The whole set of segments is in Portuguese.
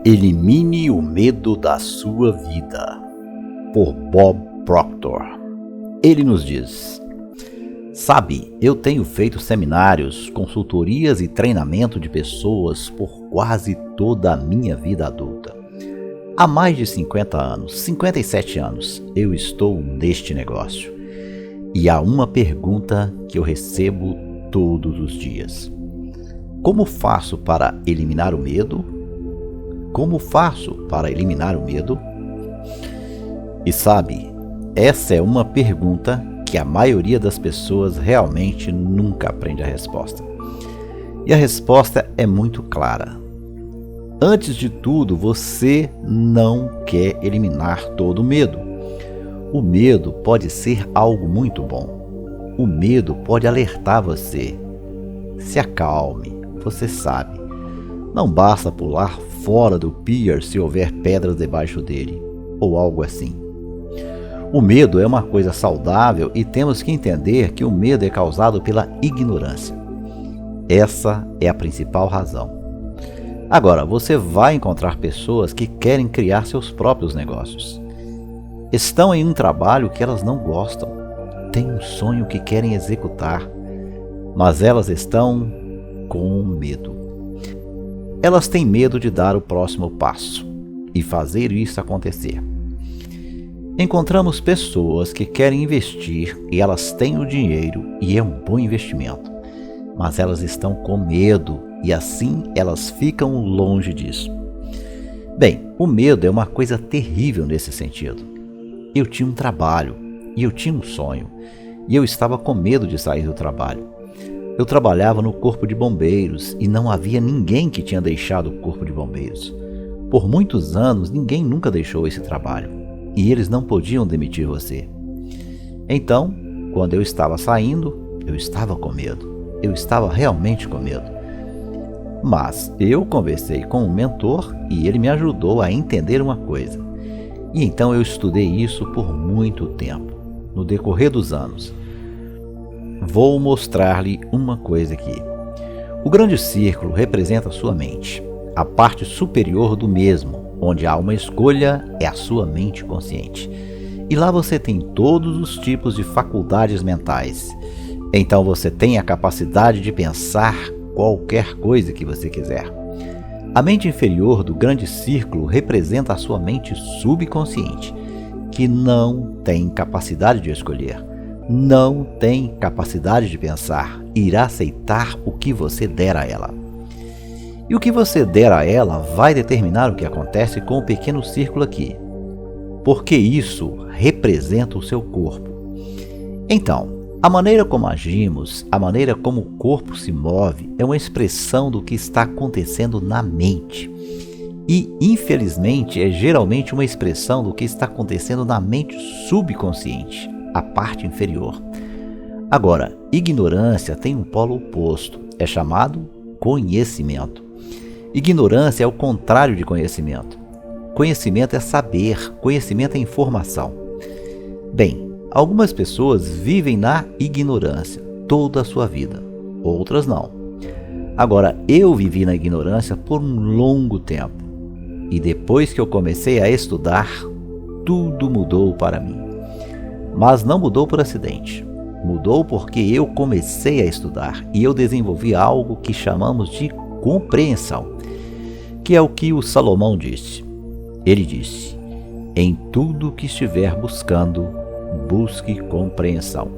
Elimine o medo da sua vida, por Bob Proctor. Ele nos diz: sabe, eu tenho feito seminários, consultorias e treinamento de pessoas por quase toda a minha vida adulta. Há mais de 50 anos, 57 anos, eu estou neste negócio. E há uma pergunta que eu recebo todos os dias: como faço para eliminar o medo? Como faço para eliminar o medo? E sabe, essa é uma pergunta que a maioria das pessoas realmente nunca aprende a resposta. E a resposta é muito clara. Antes de tudo, você não quer eliminar todo o medo. O medo pode ser algo muito bom. O medo pode alertar você. Se acalme, você sabe. Não basta pular fora do pier se houver pedras debaixo dele, ou algo assim. O medo é uma coisa saudável e temos que entender que o medo é causado pela ignorância. Essa é a principal razão. Agora, você vai encontrar pessoas que querem criar seus próprios negócios. Estão em um trabalho que elas não gostam, têm um sonho que querem executar, mas elas estão com medo. Elas têm medo de dar o próximo passo e fazer isso acontecer. Encontramos pessoas que querem investir e elas têm o dinheiro e é um bom investimento, mas elas estão com medo e assim elas ficam longe disso. Bem, o medo é uma coisa terrível nesse sentido. Eu tinha um trabalho e eu tinha um sonho e eu estava com medo de sair do trabalho. Eu trabalhava no Corpo de Bombeiros e não havia ninguém que tinha deixado o Corpo de Bombeiros. Por muitos anos, ninguém nunca deixou esse trabalho e eles não podiam demitir você. Então, quando eu estava saindo, eu estava com medo. Eu estava realmente com medo. Mas eu conversei com um mentor e ele me ajudou a entender uma coisa. E então eu estudei isso por muito tempo, no decorrer dos anos. Vou mostrar-lhe uma coisa aqui. O grande círculo representa a sua mente. A parte superior do mesmo, onde há uma escolha, é a sua mente consciente. E lá você tem todos os tipos de faculdades mentais. Então você tem a capacidade de pensar qualquer coisa que você quiser. A mente inferior do grande círculo representa a sua mente subconsciente, que não tem capacidade de escolher. Não tem capacidade de pensar, irá aceitar o que você der a ela. E o que você der a ela vai determinar o que acontece com o pequeno círculo aqui, porque isso representa o seu corpo. Então, a maneira como agimos, a maneira como o corpo se move é uma expressão do que está acontecendo na mente. E, infelizmente, é geralmente uma expressão do que está acontecendo na mente subconsciente, a parte inferior. Agora, ignorância tem um polo oposto, é chamado conhecimento. Ignorância é o contrário de conhecimento. Conhecimento é saber, conhecimento é informação. Bem, algumas pessoas vivem na ignorância toda a sua vida, outras não. Agora, eu vivi na ignorância por um longo tempo, e depois que eu comecei a estudar, tudo mudou para mim. Mas não mudou por acidente. Mudou porque eu comecei a estudar e eu desenvolvi algo que chamamos de compreensão, que é o que o Salomão disse. Ele disse: em tudo que estiver buscando, busque compreensão.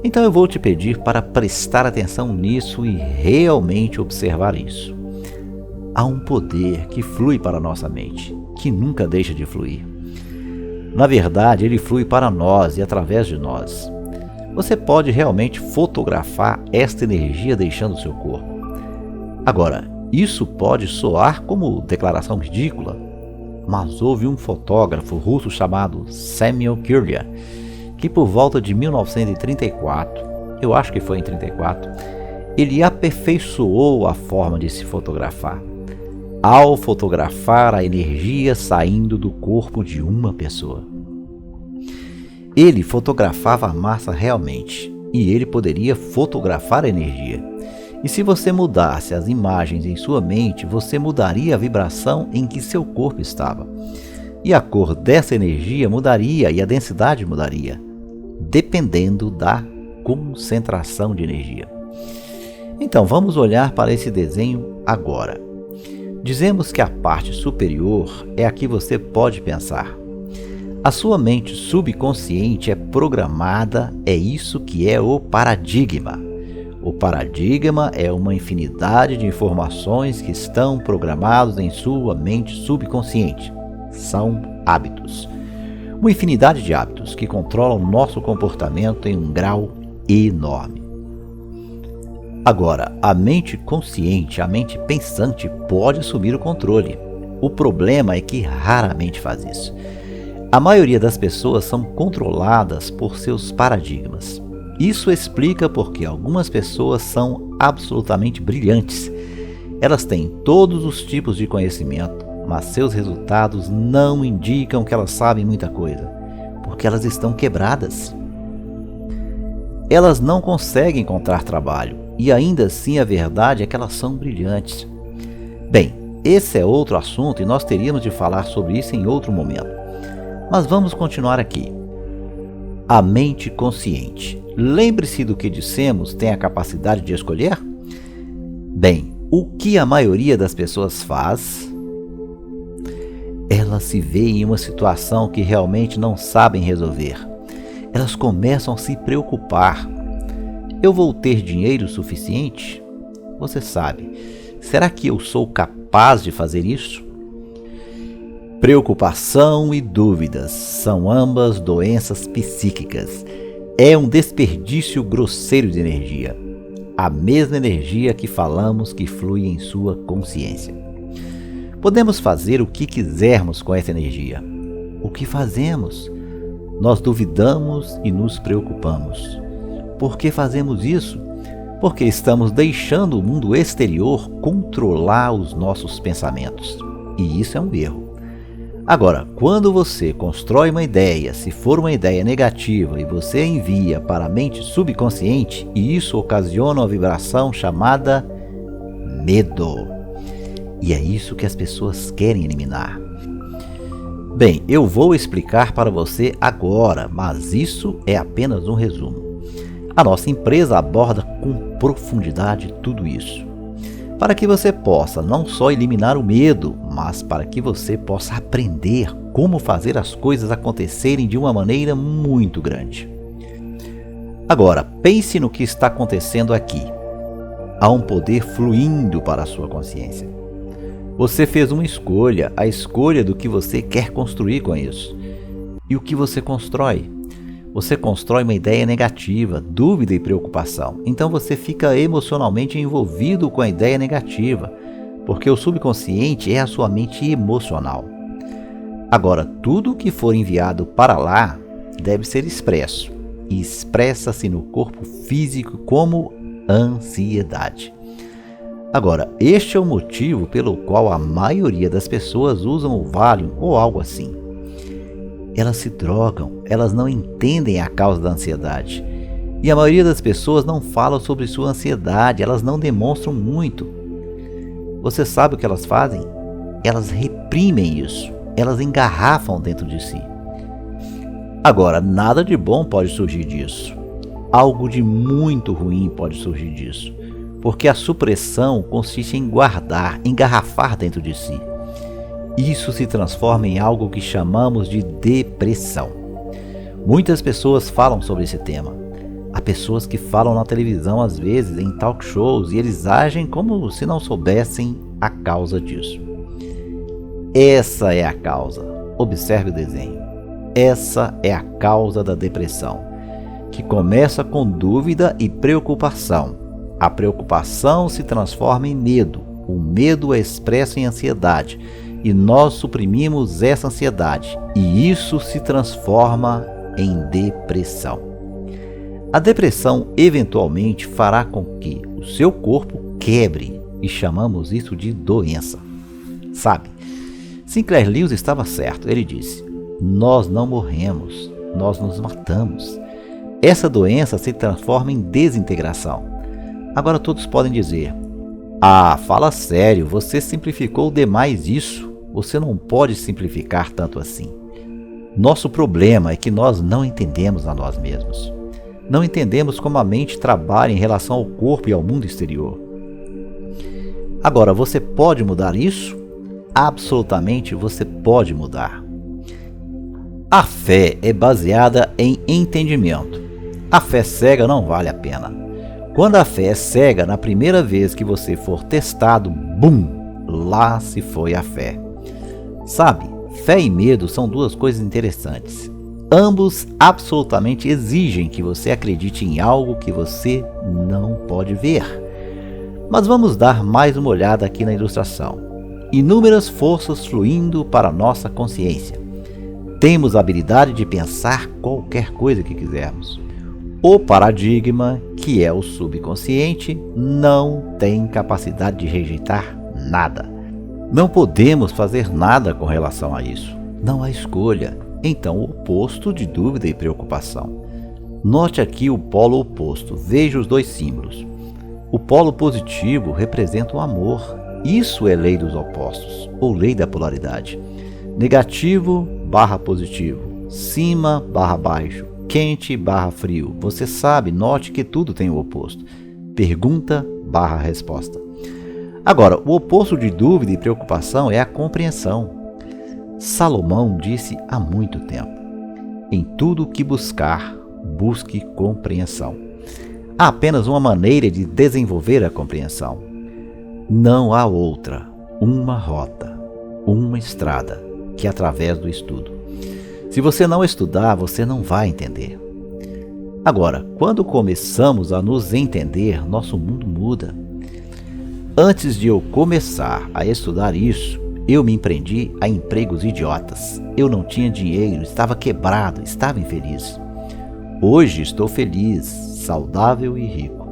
Então eu vou te pedir para prestar atenção nisso e realmente observar isso. Há um poder que flui para a nossa mente, que nunca deixa de fluir. Na verdade, ele flui para nós e através de nós. Você pode realmente fotografar esta energia deixando o seu corpo. Agora, isso pode soar como declaração ridícula, mas houve um fotógrafo russo chamado Samuel Kirlia, que por volta de 1934, eu acho que foi em 34, ele aperfeiçoou a forma de se fotografar, ao fotografar a energia saindo do corpo de uma pessoa. Ele fotografava a massa realmente, e ele poderia fotografar a energia. E se você mudasse as imagens em sua mente, você mudaria a vibração em que seu corpo estava. E a cor dessa energia mudaria e a densidade mudaria, dependendo da concentração de energia. Então, vamos olhar para esse desenho agora. Dizemos que a parte superior é a que você pode pensar. A sua mente subconsciente é programada, é isso que é o paradigma. O paradigma é uma infinidade de informações que estão programados em sua mente subconsciente. São hábitos. Uma infinidade de hábitos que controlam nosso comportamento em um grau enorme. Agora, a mente consciente, a mente pensante pode assumir o controle. O problema é que raramente faz isso. A maioria das pessoas são controladas por seus paradigmas. Isso explica porque algumas pessoas são absolutamente brilhantes. Elas têm todos os tipos de conhecimento, mas seus resultados não indicam que elas sabem muita coisa, porque elas estão quebradas. Elas não conseguem encontrar trabalho, e ainda assim a verdade é que elas são brilhantes. Bem, esse é outro assunto e nós teríamos de falar sobre isso em outro momento. Mas vamos continuar aqui. A mente consciente. Lembre-se do que dissemos, tem a capacidade de escolher? Bem, o que a maioria das pessoas faz? Elas se veem em uma situação que realmente não sabem resolver. Elas começam a se preocupar. Eu vou ter dinheiro suficiente? Você sabe, será que eu sou capaz de fazer isso? Preocupação e dúvidas são ambas doenças psíquicas. É um desperdício grosseiro de energia. A mesma energia que falamos que flui em sua consciência. Podemos fazer o que quisermos com essa energia. O que fazemos? Nós duvidamos e nos preocupamos. Por que fazemos isso? Porque estamos deixando o mundo exterior controlar os nossos pensamentos. E isso é um erro. Agora, quando você constrói uma ideia, se for uma ideia negativa e você a envia para a mente subconsciente, e isso ocasiona uma vibração chamada medo. E é isso que as pessoas querem eliminar. Bem, eu vou explicar para você agora, mas isso é apenas um resumo. A nossa empresa aborda com profundidade tudo isso, para que você possa não só eliminar o medo, mas para que você possa aprender como fazer as coisas acontecerem de uma maneira muito grande. Agora, pense no que está acontecendo aqui. Há um poder fluindo para a sua consciência. Você fez uma escolha, a escolha do que você quer construir com isso. E o que você constrói? Você constrói uma ideia negativa, dúvida e preocupação. Então você fica emocionalmente envolvido com a ideia negativa, porque o subconsciente é a sua mente emocional. Agora, tudo que for enviado para lá deve ser expresso, e expressa-se no corpo físico como ansiedade. Agora, este é o motivo pelo qual a maioria das pessoas usam o Valium ou algo assim. Elas se drogam, elas não entendem a causa da ansiedade. E a maioria das pessoas não fala sobre sua ansiedade, elas não demonstram muito. Você sabe o que elas fazem? Elas reprimem isso, elas engarrafam dentro de si. Agora, nada de bom pode surgir disso. Algo de muito ruim pode surgir disso, porque a supressão consiste em guardar, engarrafar dentro de si. Isso se transforma em algo que chamamos de depressão. Muitas pessoas falam sobre esse tema. Há pessoas que falam na televisão, às vezes, em talk shows, e eles agem como se não soubessem a causa disso. Essa é a causa. Observe o desenho. Essa é a causa da depressão, que começa com dúvida e preocupação. A preocupação se transforma em medo. O medo é expresso em ansiedade. E nós suprimimos essa ansiedade, e isso se transforma em depressão. A depressão eventualmente fará com que o seu corpo quebre, e chamamos isso de doença. Sabe, Sinclair Lewis estava certo, ele disse: nós não morremos, nós nos matamos. Essa doença se transforma em desintegração. Agora todos podem dizer: ah, fala sério, você simplificou demais isso. Você não pode simplificar tanto assim. Nosso problema é que nós não entendemos a nós mesmos. Não entendemos como a mente trabalha em relação ao corpo e ao mundo exterior. Agora, você pode mudar isso? Absolutamente você pode mudar. A fé é baseada em entendimento. A fé cega não vale a pena. Quando a fé é cega, na primeira vez que você for testado, bum, lá se foi a fé. Sabe, fé e medo são duas coisas interessantes. Ambos absolutamente exigem que você acredite em algo que você não pode ver. Mas vamos dar mais uma olhada aqui na ilustração. Inúmeras forças fluindo para a nossa consciência. Temos a habilidade de pensar qualquer coisa que quisermos. O paradigma, que é o subconsciente, não tem capacidade de rejeitar nada. Não podemos fazer nada com relação a isso. Não há escolha. Então, o oposto de dúvida e preocupação. Note aqui o polo oposto. Veja os dois símbolos. O polo positivo representa o amor. Isso é lei dos opostos, ou lei da polaridade. Negativo barra positivo. Cima barra baixo. Quente barra frio. Você sabe, note que tudo tem o oposto. Pergunta barra resposta. Agora, o oposto de dúvida e preocupação é a compreensão. Salomão disse há muito tempo: em tudo que buscar, busque compreensão. Há apenas uma maneira de desenvolver a compreensão. Não há outra, uma rota, uma estrada, que é através do estudo. Se você não estudar, você não vai entender. Agora, quando começamos a nos entender, nosso mundo muda. Antes de eu começar a estudar isso, eu me empreendi a empregos idiotas. Eu não tinha dinheiro, estava quebrado, estava infeliz. Hoje estou feliz, saudável e rico.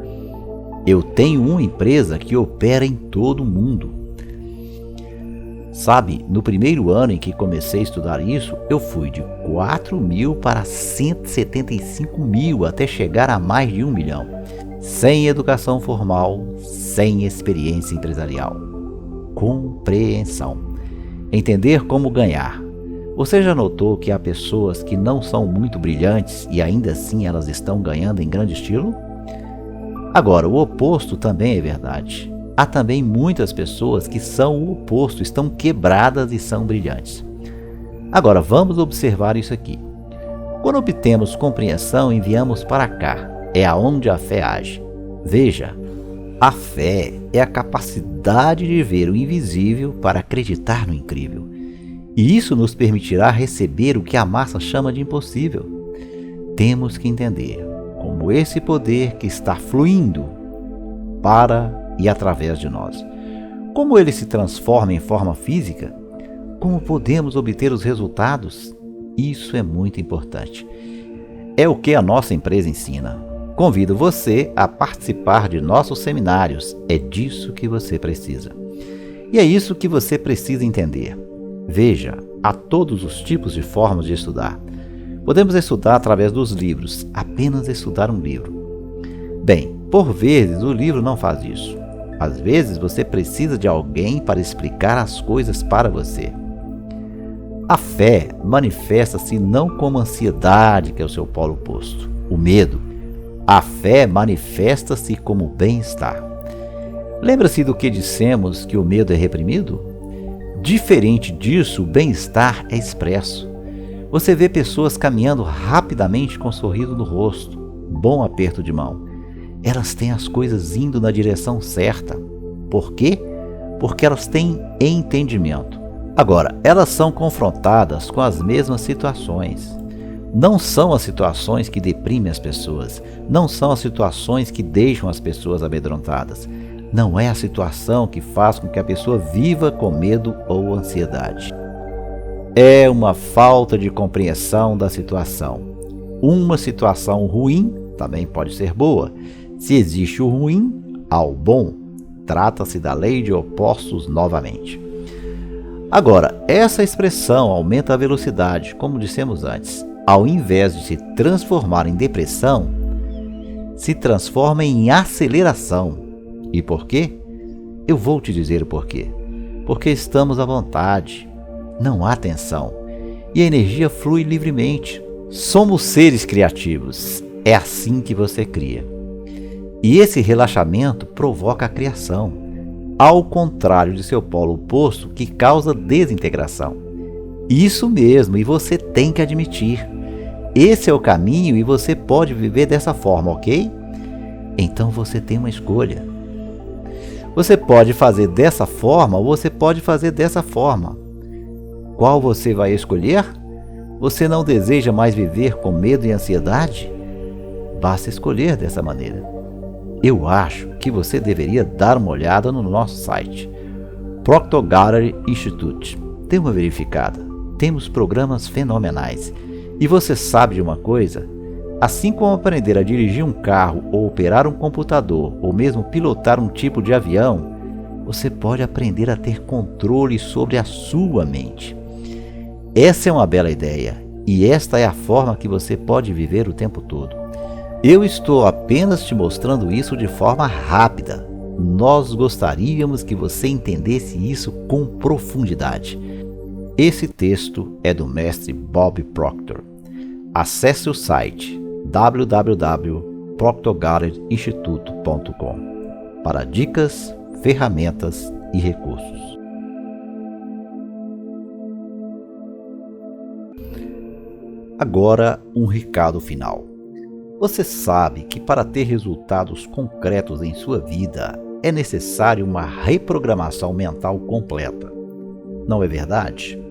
Eu tenho uma empresa que opera em todo o mundo. Sabe, no primeiro ano em que comecei a estudar isso, eu fui de 4.000 para 175.000 até chegar a mais de 1 milhão. Sem educação formal, sem experiência empresarial. Compreensão. Entender como ganhar. Você já notou que há pessoas que não são muito brilhantes e ainda assim elas estão ganhando em grande estilo? Agora, o oposto também é verdade. Há também muitas pessoas que são o oposto, estão quebradas e são brilhantes. Agora, vamos observar isso aqui. Quando obtemos compreensão, enviamos para cá. É aonde a fé age. Veja, a fé é a capacidade de ver o invisível para acreditar no incrível. E isso nos permitirá receber o que a massa chama de impossível. Temos que entender como esse poder que está fluindo para e através de nós. Como ele se transforma em forma física? Como podemos obter os resultados? Isso é muito importante. É o que a nossa empresa ensina. Convido você a participar de nossos seminários. É disso que você precisa. E é isso que você precisa entender. Veja, há todos os tipos de formas de estudar. Podemos estudar através dos livros, apenas estudar um livro. Bem, por vezes o livro não faz isso. Às vezes você precisa de alguém para explicar as coisas para você. A fé manifesta-se não como ansiedade, que é o seu polo oposto, o medo. A fé manifesta-se como bem-estar. Lembra-se do que dissemos que o medo é reprimido? Diferente disso, o bem-estar é expresso. Você vê pessoas caminhando rapidamente com um sorriso no rosto, bom aperto de mão. Elas têm as coisas indo na direção certa. Por quê? Porque elas têm entendimento. Agora, elas são confrontadas com as mesmas situações. Não são as situações que deprimem as pessoas. Não são as situações que deixam as pessoas amedrontadas. Não é a situação que faz com que a pessoa viva com medo ou ansiedade. É uma falta de compreensão da situação. Uma situação ruim também pode ser boa. Se existe o ruim, há o bom. Trata-se da lei de opostos novamente. Agora, essa expressão aumenta a velocidade, como dissemos antes. Ao invés de se transformar em depressão, se transforma em aceleração. E por quê? Eu vou te dizer o porquê. Porque estamos à vontade, não há tensão, e a energia flui livremente. Somos seres criativos, é assim que você cria. E esse relaxamento provoca a criação, ao contrário de seu polo oposto que causa desintegração. Isso mesmo, e você tem que admitir. Esse é o caminho e você pode viver dessa forma, ok? Então você tem uma escolha. Você pode fazer dessa forma ou você pode fazer dessa forma. Qual você vai escolher? Você não deseja mais viver com medo e ansiedade? Basta escolher dessa maneira. Eu acho que você deveria dar uma olhada no nosso site, Proctor Gallagher Institute. Dê uma verificada. Temos programas fenomenais. E você sabe de uma coisa? Assim como aprender a dirigir um carro ou operar um computador ou mesmo pilotar um tipo de avião, você pode aprender a ter controle sobre a sua mente. Essa é uma bela ideia e esta é a forma que você pode viver o tempo todo. Eu estou apenas te mostrando isso de forma rápida. Nós gostaríamos que você entendesse isso com profundidade. Esse texto é do mestre Bob Proctor. Acesse o site www.proctorgalleryinstituto.com para dicas, ferramentas e recursos. Agora, um recado final. Você sabe que para ter resultados concretos em sua vida é necessário uma reprogramação mental completa. Não é verdade?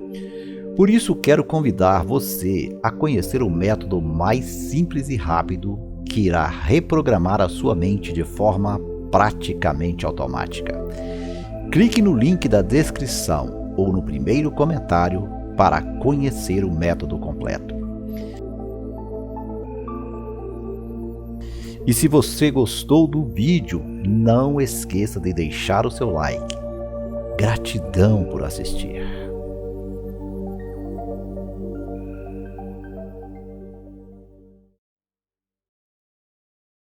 Por isso quero convidar você a conhecer o método mais simples e rápido que irá reprogramar a sua mente de forma praticamente automática. Clique no link da descrição ou no primeiro comentário para conhecer o método completo. E se você gostou do vídeo, não esqueça de deixar o seu like. Gratidão por assistir.